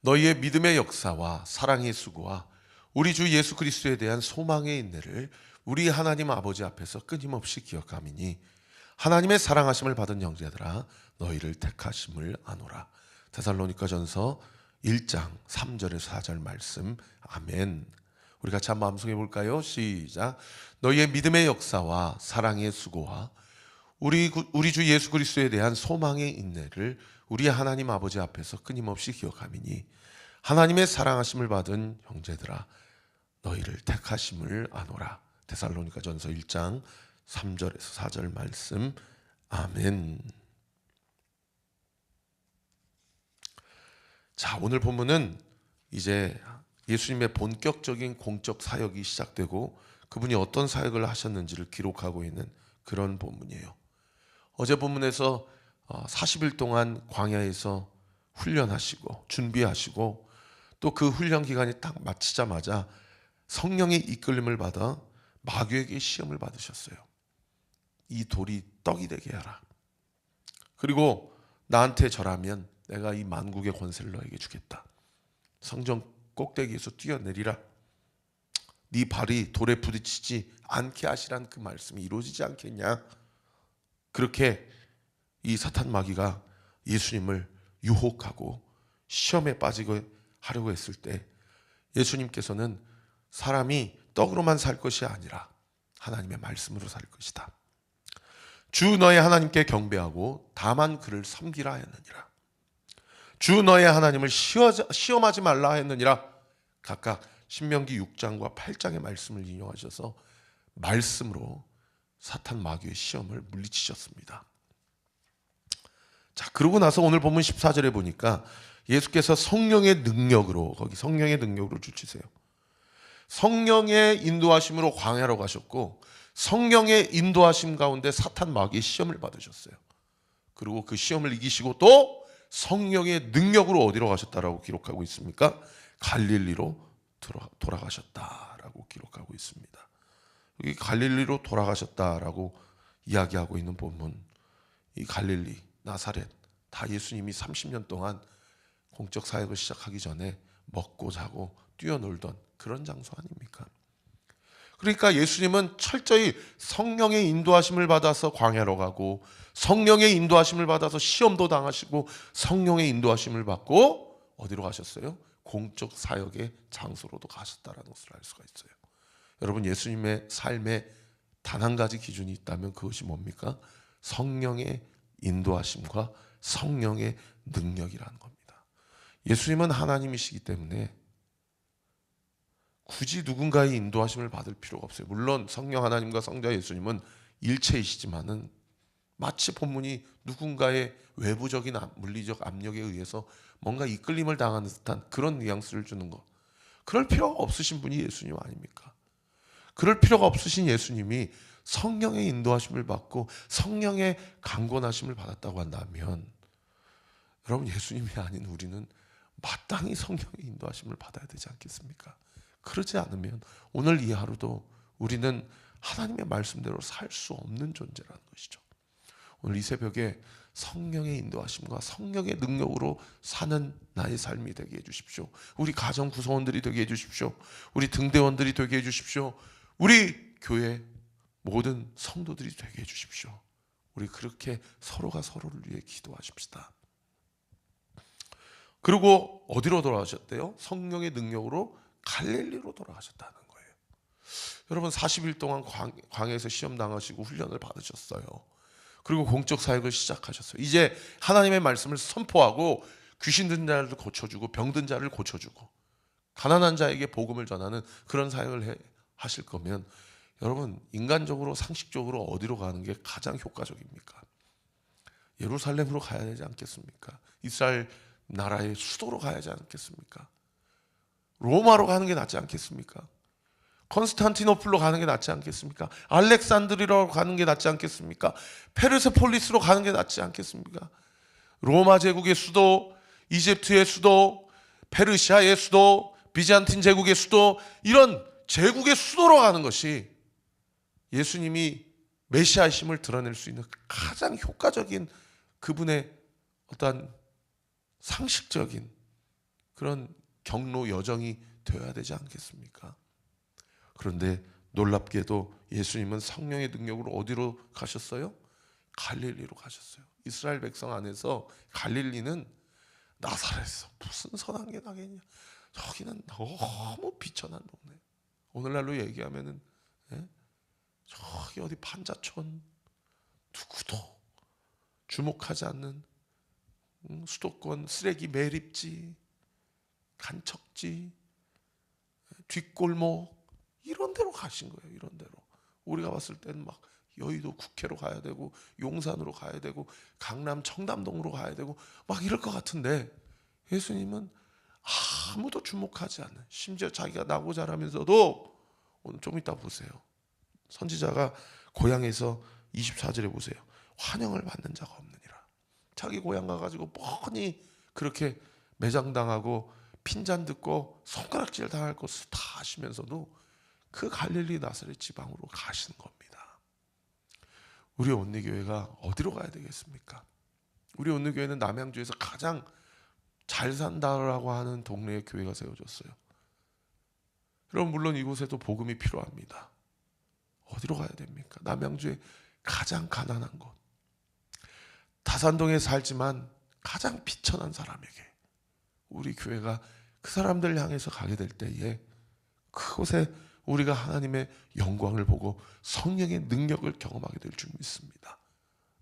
너희의 믿음의 역사와 사랑의 수고와 우리 주 예수 그리스도에 대한 소망의 인내를 우리 하나님 아버지 앞에서 끊임없이 기억함이니 하나님의 사랑하심을 받은 형제들아 너희를 택하심을 아노라. 데살로니가전서 1장 3절에서 4절 말씀. 아멘. 우리 같이 한번 암송해 볼까요? 시작. 너희의 믿음의 역사와 사랑의 수고와 우리 주 예수 그리스도에 대한 소망의 인내를 우리 하나님 아버지 앞에서 끊임없이 기억함이니 하나님의 사랑하심을 받은 형제들아 너희를 택하심을 아노라. 데살로니가전서 1장 3절에서 4절 말씀. 아멘. 자, 오늘 본문은 이제 예수님의 본격적인 공적 사역이 시작되고 그분이 어떤 사역을 하셨는지를 기록하고 있는 그런 본문이에요. 어제 본문에서 40일 동안 광야에서 훈련하시고 준비하시고 또 그 훈련 기간이 딱 마치자마자 성령의 이끌림을 받아 마귀에게 시험을 받으셨어요. 이 돌이 떡이 되게 하라. 그리고 나한테 절하면 내가 이 만국의 권세를 너에게 주겠다. 성전 꼭대기에서 뛰어내리라. 네 발이 돌에 부딪히지 않게 하시란 그 말씀이 이루어지지 않겠냐. 그렇게 이 사탄 마귀가 예수님을 유혹하고 시험에 빠지게 하려고 했을 때 예수님께서는 사람이 떡으로만 살 것이 아니라 하나님의 말씀으로 살 것이다. 주 너의 하나님께 경배하고 다만 그를 섬기라 했느니라. 주 너의 하나님을 시험하지 말라 했느니라. 각각 신명기 6장과 8장의 말씀을 인용하셔서 말씀으로 사탄 마귀의 시험을 물리치셨습니다. 자, 그러고 나서 오늘 본문 14절에 보니까 예수께서 성령의 능력으로, 거기 성령의 능력으로 주치세요. 성령의 인도하심으로 광야로 가셨고 성령의 인도하심 가운데 사탄 마귀의 시험을 받으셨어요. 그리고 그 시험을 이기시고 또 성령의 능력으로 어디로 가셨다라고 기록하고 있습니까? 갈릴리로 돌아가셨다라고 기록하고 있습니다. 여기 갈릴리로 돌아가셨다라고 이야기하고 있는 본문, 이 갈릴리, 나사렛, 다 예수님이 30년 동안 공적 사역을 시작하기 전에 먹고 자고 뛰어놀던 그런 장소 아닙니까? 그러니까 예수님은 철저히 성령의 인도하심을 받아서 광야로 가고 성령의 인도하심을 받아서 시험도 당하시고 성령의 인도하심을 받고 어디로 가셨어요? 공적 사역의 장소로도 가셨다는 것을 알 수가 있어요. 여러분, 예수님의 삶에 단 한 가지 기준이 있다면 그것이 뭡니까? 성령의 인도하심과 성령의 능력이라는 겁니다. 예수님은 하나님이시기 때문에 굳이 누군가의 인도하심을 받을 필요가 없어요. 물론 성령 하나님과 성자 예수님은 일체이시지만은 마치 본문이 누군가의 외부적인 물리적 압력에 의해서 뭔가 이끌림을 당하는 듯한 그런 뉘앙스를 주는 것, 그럴 필요가 없으신 분이 예수님 아닙니까? 그럴 필요가 없으신 예수님이 성령의 인도하심을 받고 성령의 강권하심을 받았다고 한다면 여러분, 예수님이 아닌 우리는 마땅히 성령의 인도하심을 받아야 되지 않겠습니까? 그러지 않으면 오늘 이 하루도 우리는 하나님의 말씀대로 살 수 없는 존재라는 것이죠. 오늘 이 새벽에 성령의 인도하심과 성령의 능력으로 사는 나의 삶이 되게 해주십시오. 우리 가정 구성원들이 되게 해주십시오. 우리 등대원들이 되게 해주십시오. 우리 교회 모든 성도들이 되게 해주십시오. 우리 그렇게 서로가 서로를 위해 기도하십시다. 그리고 어디로 돌아가셨대요? 성령의 능력으로 갈릴리로 돌아가셨다는 거예요. 여러분, 40일 동안 광야에서 시험 당하시고 훈련을 받으셨어요. 그리고 공적 사역을 시작하셨어요. 이제 하나님의 말씀을 선포하고 귀신 든 자를 고쳐주고 병든 자를 고쳐주고 가난한 자에게 복음을 전하는 그런 사역을 하실 거면 여러분, 인간적으로 상식적으로 어디로 가는 게 가장 효과적입니까? 예루살렘으로 가야 되지 않겠습니까? 이스라엘 나라의 수도로 가야 하지 않겠습니까? 로마로 가는 게 낫지 않겠습니까? 컨스탄티노플로 가는 게 낫지 않겠습니까? 알렉산드리아로 가는 게 낫지 않겠습니까? 페르세폴리스로 가는 게 낫지 않겠습니까? 로마 제국의 수도, 이집트의 수도, 페르시아의 수도, 비잔틴 제국의 수도, 이런 제국의 수도로 가는 것이 예수님이 메시아심을 드러낼 수 있는 가장 효과적인 그분의 어떤 상식적인 그런 경로 여정이 되어야 되지 않겠습니까? 그런데 놀랍게도 예수님은 성령의 능력으로 어디로 가셨어요? 갈릴리로 가셨어요. 이스라엘 백성 안에서 갈릴리는 나사렛에서 무슨 선한 게 나겠냐. 저기는 너무 비천한 동네. 오늘날로 얘기하면은 저기 어디 판자촌, 누구도 주목하지 않는 수도권 쓰레기 매립지, 간척지, 뒷골목 이런 데로 가신 거예요. 이런 데로. 우리가 봤을 때는 막 여의도 국회로 가야 되고 용산으로 가야 되고 강남 청담동으로 가야 되고 막 이럴 것 같은데 예수님은 아무도 주목하지 않는, 심지어 자기가 나고 자라면서도, 오늘 좀 이따 보세요. 선지자가 고향에서 24절에 보세요. 환영을 받는 자가 없느니라. 자기 고향 가가지고 뻔히 그렇게 매장당하고 핀잔 듣고 손가락질 당할 것을 다 아시면서도 그 갈릴리 나사렛 지방으로 가시는 겁니다. 우리 온리교회가 어디로 가야 되겠습니까? 우리 온리교회는 남양주에서 가장 잘 산다라고 하는 동네에 교회가 세워졌어요. 여러분, 물론 이곳에도 복음이 필요합니다. 어디로 가야 됩니까? 남양주의 가장 가난한 곳, 다산동에 살지만 가장 비천한 사람에게 우리 교회가 그 사람들을 향해서 가게 될 때에 그곳에 우리가 하나님의 영광을 보고 성령의 능력을 경험하게 될 줄 믿습니다.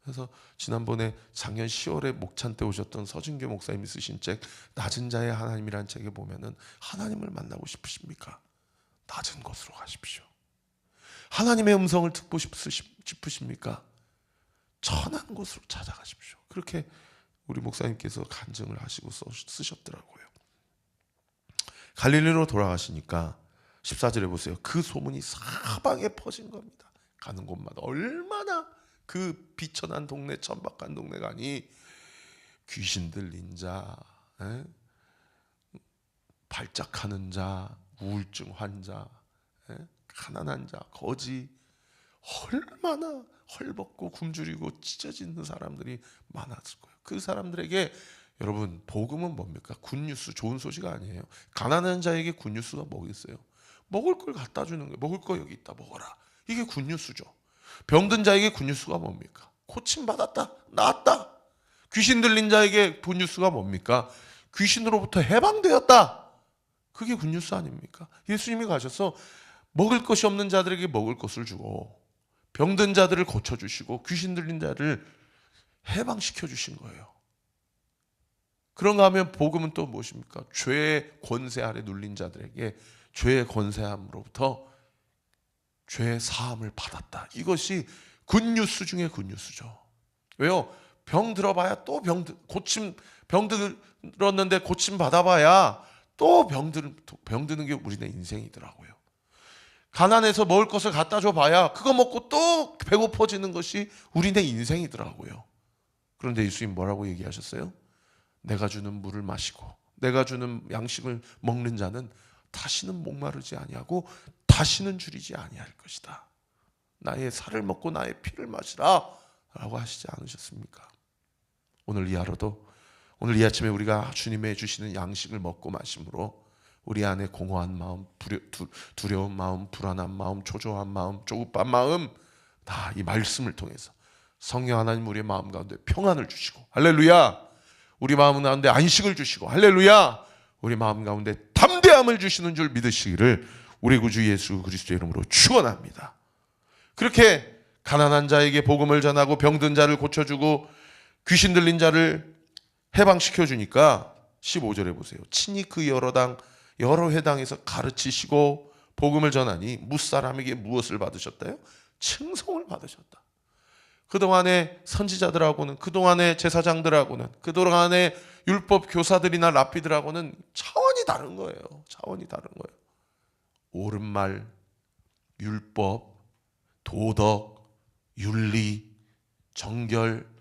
그래서 지난번에 작년 10월에 목찬 때 오셨던 서진교 목사님이 쓰신 책 낮은 자의 하나님이라는 책에 보면은 하나님을 만나고 싶으십니까? 낮은 곳으로 가십시오. 하나님의 음성을 듣고 싶으십니까? 천한 곳으로 찾아가십시오. 그렇게 우리 목사님께서 간증을 하시고 쓰셨더라고요. 갈릴리로 돌아가시니까 14절에 보세요. 그 소문이 사방에 퍼진 겁니다. 가는 곳마다 얼마나 그 비천한 동네, 천박한 동네가 아니, 귀신 들린 자, 발작하는 자, 우울증 환자, 가난한 자, 거지, 얼마나 헐벗고 굶주리고 찢어지는 사람들이 많았을 거예요. 그 사람들에게 여러분, 복음은 뭡니까? 굿뉴스, 좋은 소식 아니에요. 가난한 자에게 굿뉴스가 뭐겠어요? 먹을 걸 갖다 주는 거예요. 먹을 거 여기 있다, 먹어라. 이게 굿뉴스죠. 병든 자에게 굿뉴스가 뭡니까? 고침받았다, 나았다. 귀신 들린 자에게 굿뉴스가 뭡니까? 귀신으로부터 해방되었다. 그게 굿뉴스 아닙니까? 예수님이 가셔서 먹을 것이 없는 자들에게 먹을 것을 주고 병든 자들을 고쳐주시고 귀신 들린 자를 해방시켜 주신 거예요. 그런가 하면 복음은 또 무엇입니까? 죄의 권세 아래 눌린 자들에게 죄의 권세함으로부터 죄의 사함을 받았다. 이것이 굿뉴스 중에 굿뉴스죠. 왜요? 병 들어봐야 또 병 들었는데 고침 받아봐야 또 병 드는 게 우리네 인생이더라고요. 가난해서 먹을 것을 갖다 줘봐야 그거 먹고 또 배고파지는 것이 우리네 인생이더라고요. 그런데 예수님 뭐라고 얘기하셨어요? 내가 주는 물을 마시고 내가 주는 양식을 먹는 자는 다시는 목마르지 아니하고 다시는 줄이지 아니할 것이다. 나의 살을 먹고 나의 피를 마시라 라고 하시지 않으셨습니까? 오늘 이 하루도, 오늘 이 아침에 우리가 주님의 주시는 양식을 먹고 마심으로 우리 안에 공허한 마음, 두려운 마음, 불안한 마음, 초조한 마음, 조급한 마음 다 이 말씀을 통해서 성령 하나님 우리의 마음 가운데 평안을 주시고, 할렐루야, 우리 마음 가운데 안식을 주시고, 할렐루야, 우리 마음 가운데 담대함을 주시는 줄 믿으시기를 우리 구주 예수 그리스도의 이름으로 축원합니다. 그렇게 가난한 자에게 복음을 전하고 병든 자를 고쳐주고 귀신 들린 자를 해방시켜주니까 15절에 보세요. 친히 그 여러 회당에서 가르치시고 복음을 전하니 무사람에게 무엇을 받으셨다요? 칭송을 받으셨다. 그동안의 선지자들하고는, 그동안의 제사장들하고는, 그동안의 율법 교사들이나 랍비들하고는 차원이 다른 거예요. 차원이 다른 거예요. 옳은 말, 율법, 도덕, 윤리, 정결.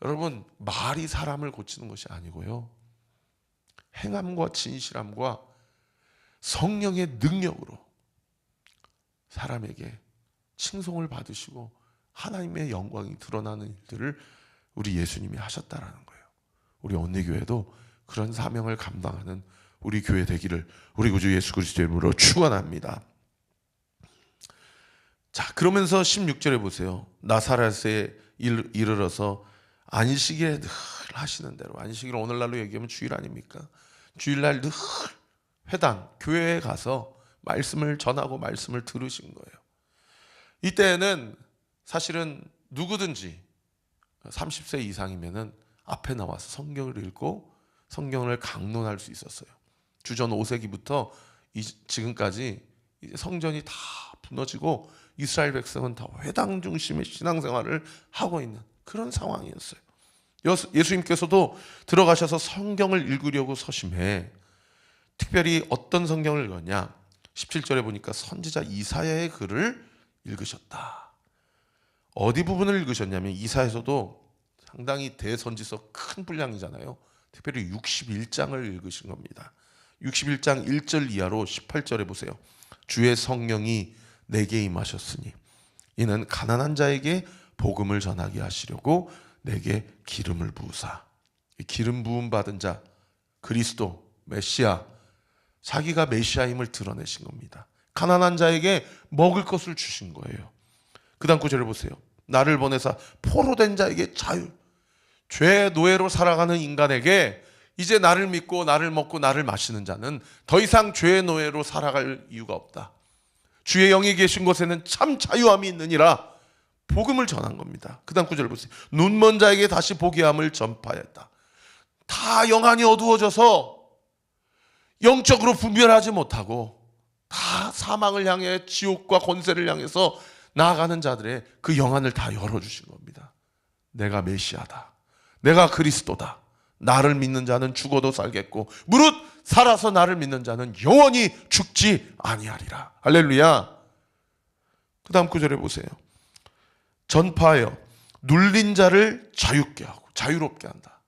여러분, 말이 사람을 고치는 것이 아니고요, 행함과 진실함과 성령의 능력으로 사람에게 칭송을 받으시고 하나님의 영광이 드러나는 일들을 우리 예수님이 하셨다라는 거예요. 우리 온리교회도 그런 사명을 감당하는 우리 교회 되기를 우리 구주 예수 그리스도의 이름으로 축원합니다. 자, 그러면서 16절에 보세요. 나사렛에 이르러서 안식일에 늘 하시는 대로, 안식일 오늘날로 얘기하면 주일 아닙니까? 주일날 늘 회당, 교회에 가서 말씀을 전하고 말씀을 들으신 거예요. 이때는 사실은 누구든지 30세 이상이면은 앞에 나와서 성경을 읽고 성경을 강론할 수 있었어요. 주전 5세기부터 지금까지 이제 성전이 다 무너지고 이스라엘 백성은 다 회당 중심의 신앙생활을 하고 있는 그런 상황이었어요. 예수님께서도 들어가셔서 성경을 읽으려고 서심해 특별히 어떤 성경을 읽었냐? 17절에 보니까 선지자 이사야의 글을 읽으셨다. 어디 부분을 읽으셨냐면 이사야서도 상당히 대선지서 큰 분량이잖아요. 특별히 61장을 읽으신 겁니다. 61장 1절 이하로 18절에 보세요. 주의 성령이 내게 임하셨으니 이는 가난한 자에게 복음을 전하게 하시려고 내게 기름을 부으사. 기름 부음 받은 자, 그리스도, 메시아, 자기가 메시아임을 드러내신 겁니다. 가난한 자에게 먹을 것을 주신 거예요. 그 다음 구절을 보세요. 나를 보내사 포로된 자에게 자유. 죄의 노예로 살아가는 인간에게 이제 나를 믿고 나를 먹고 나를 마시는 자는 더 이상 죄의 노예로 살아갈 이유가 없다. 주의 영이 계신 곳에는 참 자유함이 있느니라. 복음을 전한 겁니다. 그 다음 구절을 보세요. 눈먼 자에게 다시 보게 함을 전파했다. 다 영안이 어두워져서 영적으로 분별하지 못하고 다 사망을 향해 지옥과 권세를 향해서 나아가는 자들의 그 영안을 다 열어주신 겁니다. 내가 메시아다. 내가 그리스도다. 나를 믿는 자는 죽어도 살겠고 무릇 살아서 나를 믿는 자는 영원히 죽지 아니하리라. 할렐루야. 그 다음 구절에 보세요. 전파하여 눌린 자를 자유케 하고 자유롭게 한다.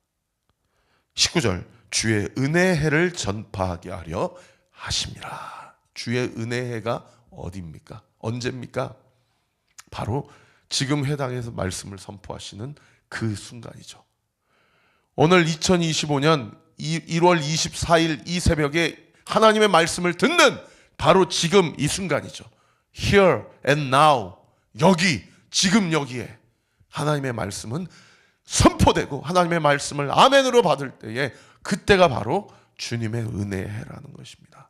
19절 주의 은혜의 해를 전파하게 하려 하심이라. 주의 은혜의 해가 어디입니까? 언제입니까? 바로 지금 회당에서 말씀을 선포하시는 그 순간이죠. 오늘 2025년 1월 24일 이 새벽에 하나님의 말씀을 듣는 바로 지금 이 순간이죠. Here and now. 여기, 지금 여기에 하나님의 말씀은 선포되고 하나님의 말씀을 아멘으로 받을 때에 그때가 바로 주님의 은혜의 해라는 것입니다.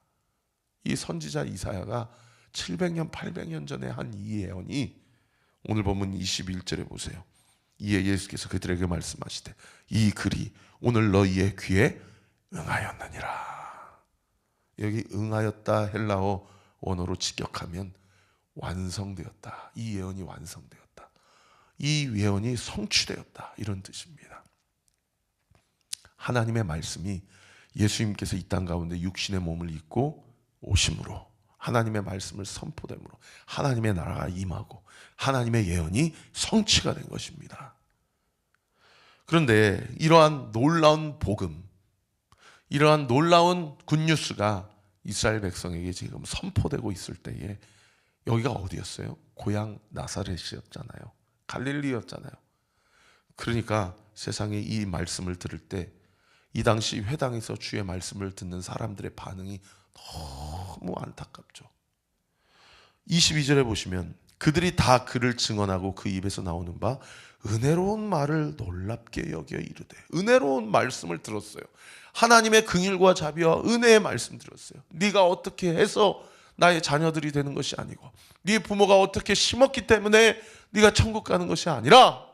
이 선지자 이사야가 700년, 800년 전에 한 이 예언이 오늘 본문 21절에 보세요. 이에 예수께서 그들에게 말씀하시되 이 글이 오늘 너희의 귀에 응하였느니라. 여기 응하였다 헬라어 원어로 직역하면 완성되었다. 이 예언이 완성되었다. 이 예언이 성취되었다. 이런 뜻입니다. 하나님의 말씀이 예수님께서 이 땅 가운데 육신의 몸을 입고 오심으로 하나님의 말씀을 선포됨으로 하나님의 나라가 임하고 하나님의 예언이 성취가 된 것입니다. 그런데 이러한 놀라운 복음, 이러한 놀라운 굿뉴스가 이스라엘 백성에게 지금 선포되고 있을 때에 여기가 어디였어요? 고향 나사렛이었잖아요. 갈릴리였잖아요. 그러니까 세상에 이 말씀을 들을 때 이 당시 회당에서 주의 말씀을 듣는 사람들의 반응이 너무 안타깝죠. 22절에 보시면 그들이 다 그를 증언하고 그 입에서 나오는 바 은혜로운 말을 놀랍게 여겨 이르되. 은혜로운 말씀을 들었어요. 하나님의 긍휼과 자비와 은혜의 말씀 들었어요. 네가 어떻게 해서 나의 자녀들이 되는 것이 아니고 네 부모가 어떻게 심었기 때문에 네가 천국 가는 것이 아니라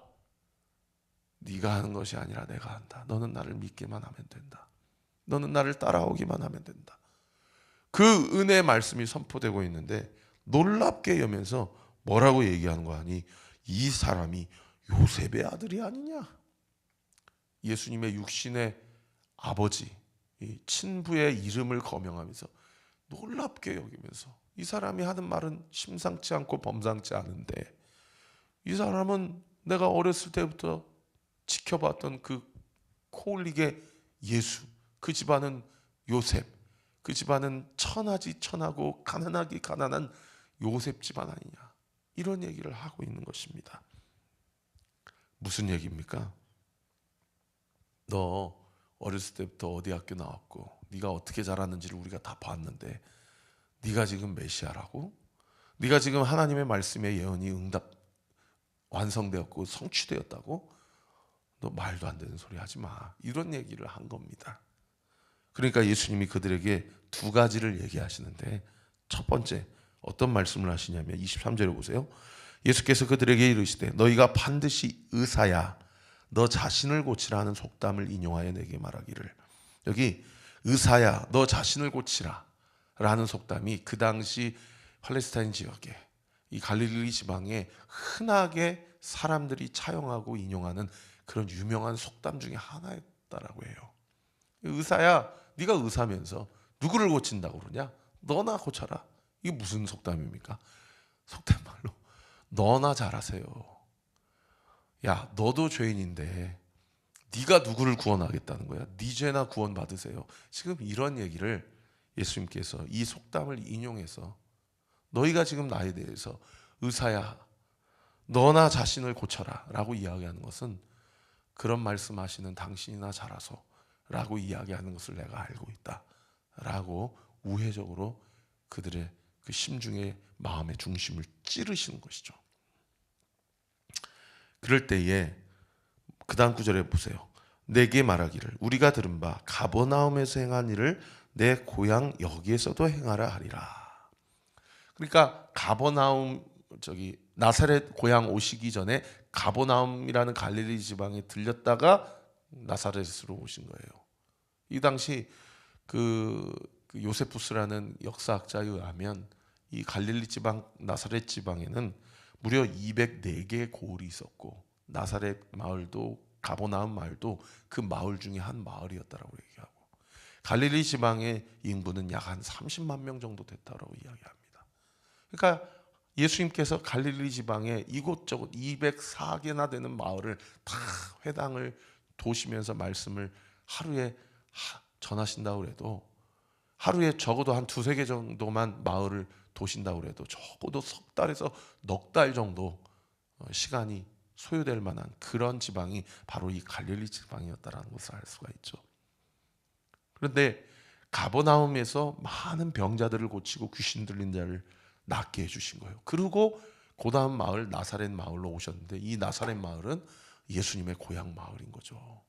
네가 하는 것이 아니라 내가 한다. 너는 나를 믿기만 하면 된다. 너는 나를 따라오기만 하면 된다. 그 은혜의 말씀이 선포되고 있는데 놀랍게 여면서 뭐라고 얘기하는 거 아니? 이 사람이 요셉의 아들이 아니냐? 예수님의 육신의 아버지, 이 친부의 이름을 거명하면서 놀랍게 여기면서 이 사람이 하는 말은 심상치 않고 범상치 않은데 이 사람은 내가 어렸을 때부터 지켜봤던 그 코올릭의 예수, 그 집안은 요셉, 그 집안은 천하지 천하고 가난하기 가난한 요셉 집안 아니냐, 이런 얘기를 하고 있는 것입니다. 무슨 얘기입니까? 너 어렸을 때부터 어디 학교 나왔고 네가 어떻게 자랐는지를 우리가 다 봤는데 네가 지금 메시아라고? 네가 지금 하나님의 말씀의 예언이 응답 완성되었고 성취되었다고? 너 말도 안 되는 소리 하지 마. 이런 얘기를 한 겁니다. 그러니까 예수님이 그들에게 두 가지를 얘기하시는데, 첫 번째 어떤 말씀을 하시냐면 23절에 보세요. 예수께서 그들에게 이르시되 너희가 반드시 의사야 너 자신을 고치라 하는 속담을 인용하여 내게 말하기를. 여기 의사야 너 자신을 고치라 라는 속담이 그 당시 팔레스타인 지역에, 이 갈릴리 지방에 흔하게 사람들이 차용하고 인용하는 그런 유명한 속담 중에 하나였다라고 해요. 의사야, 네가 의사면서 누구를 고친다고 그러냐? 너나 고쳐라. 이게 무슨 속담입니까? 속된 말로 너나 잘하세요. 야, 너도 죄인인데 네가 누구를 구원하겠다는 거야? 네 죄나 구원 받으세요. 지금 이런 얘기를 예수님께서 이 속담을 인용해서 너희가 지금 나에 대해서 의사야 너나 자신을 고쳐라 라고 이야기하는 것은 그런 말씀하시는 당신이나 잘하소 라고 이야기하는 것을 내가 알고 있다 라고 우회적으로 그들의 그 심중의 마음의 중심을 찌르시는 것이죠. 그럴 때에 그 다음 구절에 보세요. 내게 말하기를 우리가 들은 바 가버나움에서 행한 일을 내 고향 여기에서도 행하라 하리라. 그러니까 가버나움, 저기 나사렛 고향 오시기 전에 가버나움이라는 갈릴리 지방에 들렸다가 나사렛으로 오신 거예요. 이 당시 그 요세푸스라는 역사학자에 의하면 이 갈릴리 지방 나사렛 지방에는 무려 204개의 고을이 있었고 나사렛 마을도 가버나움 마을도 그 마을 중에 한 마을이었다라고 얘기하고 갈릴리 지방의 인구는 약 한 30만 명 정도 됐다라고 이야기합니다. 그러니까 예수님께서 갈릴리 지방에 이곳저곳 204개나 되는 마을을 다 회당을 도시면서 말씀을 하루에 전하신다고 해도 하루에 적어도 한 두세 개 정도만 마을을 도신다고 해도 적어도 석 달에서 넉 달 정도 시간이 소요될 만한 그런 지방이 바로 이 갈릴리 지방이었다는 것을 알 수가 있죠. 그런데 가버나움에서 많은 병자들을 고치고 귀신 들린 자를 낫게 해주신 거예요. 그리고 그 다음 마을 나사렛 마을로 오셨는데 이 나사렛 마을은 예수님의 고향 마을인 거죠.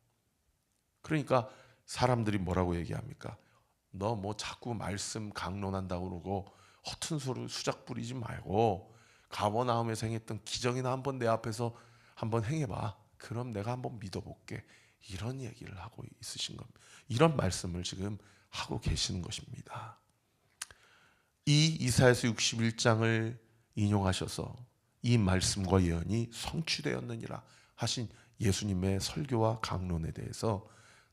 그러니까 사람들이 뭐라고 얘기합니까? 너 뭐 자꾸 말씀 강론한다고 그러고 허튼 소리 수작 부리지 말고 가버나움에서 행했던 기적이나 한번 내 앞에서 한번 행해봐. 그럼 내가 한번 믿어볼게. 이런 얘기를 하고 있으신 겁니다. 이런 말씀을 지금 하고 계시는 것입니다. 이 이사야서 61장을 인용하셔서 이 말씀과 예언이 성취되었느니라 하신 예수님의 설교와 강론에 대해서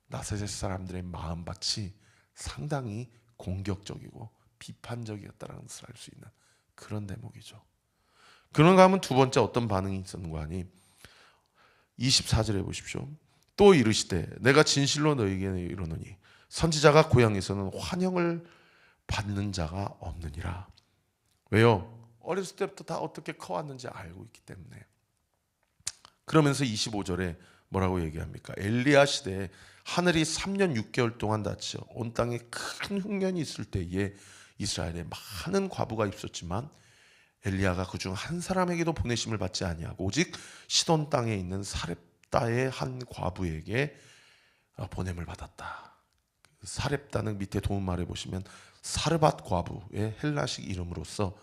나사렛 사람들의 마음밭이 상당히 공격적이고 비판적이었다는 것을 알 수 있는 그런 대목이죠. 그런가 하면 두 번째 어떤 반응이 있었는가 하니 24절에 보십시오. 또 이르시되 내가 진실로 너희에게 이르노니 선지자가 고향에서는 환영을 받는 자가 없느니라. 왜요? 어렸을 때부터 다 어떻게 커왔는지 알고 있기 때문에. 그러면서 25절에 뭐라고 얘기합니까? 엘리야 시대에 하늘이 3년 6개월 동안 닫혀 온 땅에 큰 흉년이 있을 때에 이스라엘에 많은 과부가 있었지만 엘리야가 그중 한 사람에게도 보내심을 받지 아니하고 오직 시돈 땅에 있는 사렙다의 한 과부에게 보냄을 받았다. 사렙다는 밑에 도움말에 보시면 사르밧 과부의 헬라식 이름으로서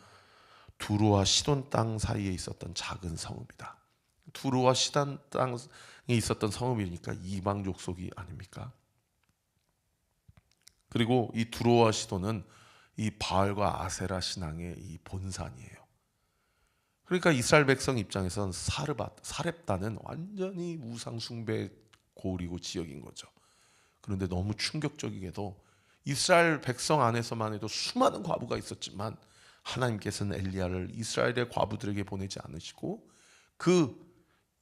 두로와 시돈 땅 사이에 있었던 작은 성읍이다. 두로와 시돈 땅에 있었던 성읍이니까 이방 족속이 아닙니까? 그리고 이 두로와 시돈은 이 바알과 아세라 신앙의 이 본산이에요. 그러니까 이스라엘 백성 입장에서는 사렙다는 완전히 우상 숭배 고을이고 지역인 거죠. 그런데 너무 충격적이게도 이스라엘 백성 안에서만 해도 수많은 과부가 있었지만 하나님께서는 엘리야를 이스라엘의 과부들에게 보내지 않으시고 그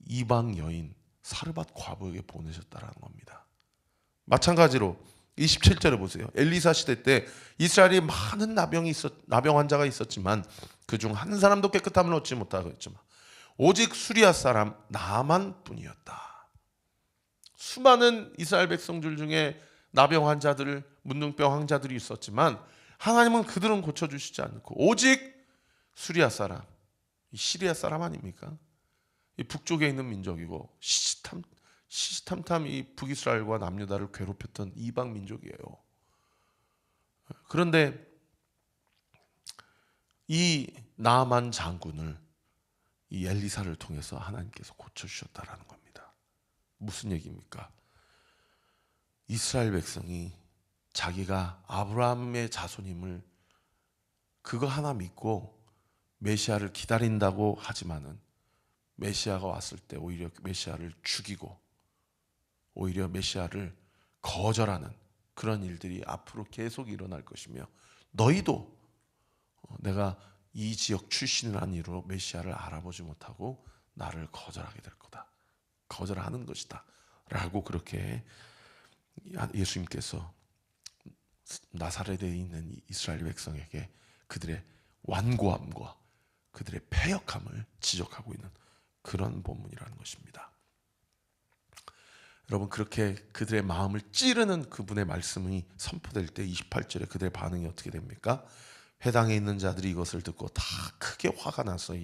이방 여인 사르밧 과부에게 보내셨다라는 겁니다. 마찬가지로 27절에 보세요. 엘리사 시대 때 이스라엘이 많은 나병 환자가 있었지만 그중 한 사람도 깨끗함을 얻지 못하고 있지만 오직 수리아 사람 나만 뿐이었다. 수많은 이스라엘 백성들 중에 나병 환자들, 문둥병 환자들이 있었지만 하나님은 그들은 고쳐주시지 않고 오직 수리아 사람, 이 시리아 사람 아닙니까? 이 북쪽에 있는 민족이고 시시탐탐 이 북이스라엘과 남유다를 괴롭혔던 이방 민족이에요. 그런데 이 나아만 장군을 이 엘리사를 통해서 하나님께서 고쳐주셨다라는 겁니다. 무슨 얘기입니까? 이스라엘 백성이 자기가 아브라함의 자손임을 그거 하나 믿고 메시아를 기다린다고 하지만은 메시아가 왔을 때 오히려 메시아를 죽이고 오히려 메시아를 거절하는 그런 일들이 앞으로 계속 일어날 것이며 너희도 내가 이 지역 출신이라는 이유로 메시아를 알아보지 못하고 나를 거절하게 될 거다. 거절하는 것이다. 라고 그렇게 예수님께서 나사렛에 있는 이스라엘 백성에게 그들의 완고함과 그들의 패역함을 지적하고 있는 그런 본문이라는 것입니다. 여러분, 그렇게 그들의 마음을 찌르는 그분의 말씀이 선포될 때 28절에 그들의 반응이 어떻게 됩니까? 회당에 있는 자들이 이것을 듣고 다 크게 화가 나서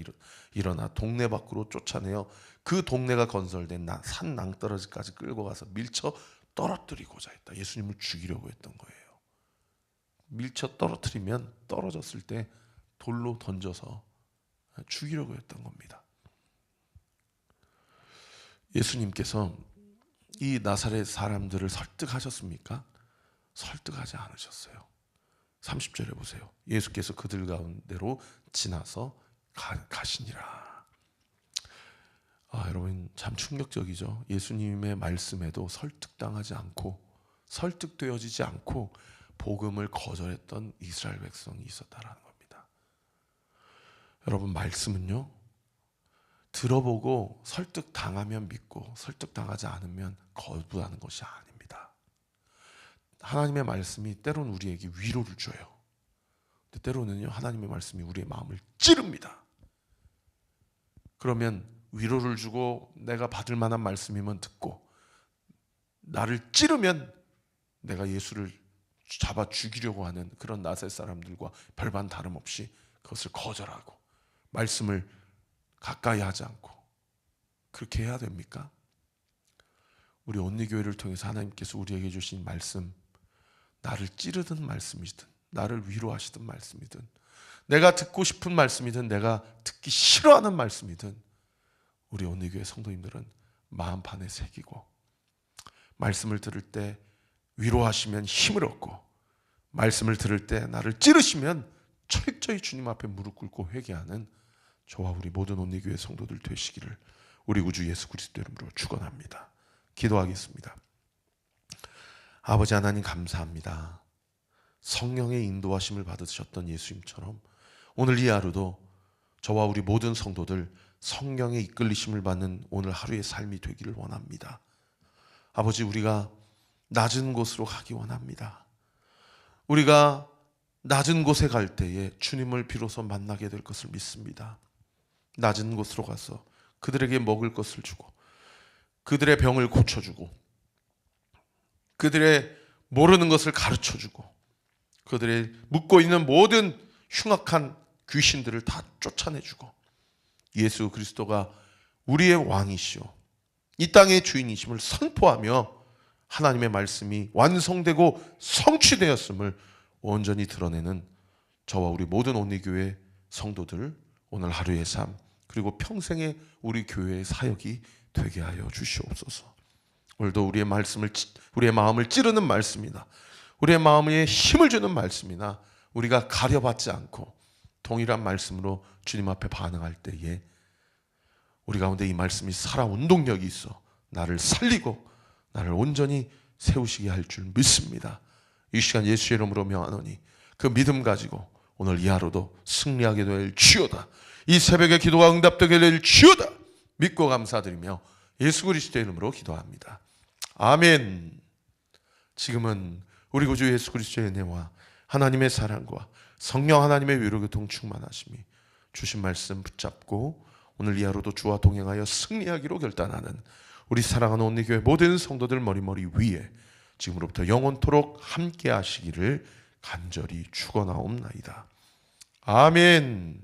일어나 동네 밖으로 쫓아내어 그 동네가 건설된 산 낭떠러지까지 끌고 가서 밀쳐 떨어뜨리고자 했다. 예수님을 죽이려고 했던 거예요. 밀쳐 떨어뜨리면 떨어졌을 때 돌로 던져서 죽이려고 했던 겁니다. 예수님께서 이 나사렛 사람들을 설득하셨습니까? 설득하지 않으셨어요. 30절에 보세요. 예수께서 그들 가운데로 지나서 가시니라. 여러분, 참 충격적이죠. 예수님의 말씀에도 설득당하지 않고 설득되어지지 않고 복음을 거절했던 이스라엘 백성이 있었다라는 겁니다. 여러분, 말씀은요, 들어보고 설득당하면 믿고 설득당하지 않으면 거부하는 것이 아닙니다. 하나님의 말씀이 때로는 우리에게 위로를 줘요. 근데 때로는요, 하나님의 말씀이 우리의 마음을 찌릅니다. 그러면 위로를 주고 내가 받을 만한 말씀이면 듣고, 나를 찌르면 내가 예수를 잡아 죽이려고 하는 그런 나셋 사람들과 별반 다름없이 그것을 거절하고 말씀을 가까이 하지 않고 그렇게 해야 됩니까? 우리 온리교회를 통해서 하나님께서 우리에게 주신 말씀, 나를 찌르든 말씀이든 나를 위로하시든 말씀이든 내가 듣고 싶은 말씀이든 내가 듣기 싫어하는 말씀이든 우리 온리교회 성도님들은 마음판에 새기고 말씀을 들을 때 위로하시면 힘을 얻고 말씀을 들을 때 나를 찌르시면 철저히 주님 앞에 무릎 꿇고 회개하는 저와 우리 모든 온리교회 성도들 되시기를 우리 구주 예수 그리스도 이름으로 축원합니다. 기도하겠습니다. 아버지 하나님, 감사합니다. 성령의 인도하심을 받으셨던 예수님처럼 오늘 이 하루도 저와 우리 모든 성도들 성령의 이끌리심을 받는 오늘 하루의 삶이 되기를 원합니다. 아버지, 우리가 낮은 곳으로 가기 원합니다. 우리가 낮은 곳에 갈 때에 주님을 비로소 만나게 될 것을 믿습니다. 낮은 곳으로 가서 그들에게 먹을 것을 주고 그들의 병을 고쳐주고 그들의 모르는 것을 가르쳐주고 그들의 묻고 있는 모든 흉악한 귀신들을 다 쫓아내주고 예수 그리스도가 우리의 왕이시오 이 땅의 주인이심을 선포하며 하나님의 말씀이 완성되고 성취되었음을 온전히 드러내는 저와 우리 모든 온리교회 성도들 오늘 하루의 삶 그리고 평생의 우리 교회의 사역이 되게 하여 주시옵소서. 오늘도 우리의 마음을 찌르는 말씀이나 우리의 마음에 힘을 주는 말씀이나 우리가 가려받지 않고 동일한 말씀으로 주님 앞에 반응할 때에 우리 가운데 이 말씀이 살아 운동력이 있어 나를 살리고 나를 온전히 세우시게 할 줄 믿습니다. 이 시간 예수의 이름으로 명하노니 그 믿음 가지고 오늘 이 하루도 승리하게 될 주여다. 이 새벽에 기도가 응답되게 될 주여다. 믿고 감사드리며 예수 그리스도의 이름으로 기도합니다. 아멘. 지금은 우리 구주 예수 그리스도의 은혜와 하나님의 사랑과 성령 하나님의 위로교통 충만하심이 주신 말씀 붙잡고 오늘 이 하루도 주와 동행하여 승리하기로 결단하는 우리 사랑하는 온리교회 모든 성도들 머리머리 위에 지금으로부터 영원토록 함께 하시기를 간절히 축원하옵나이다. 아멘.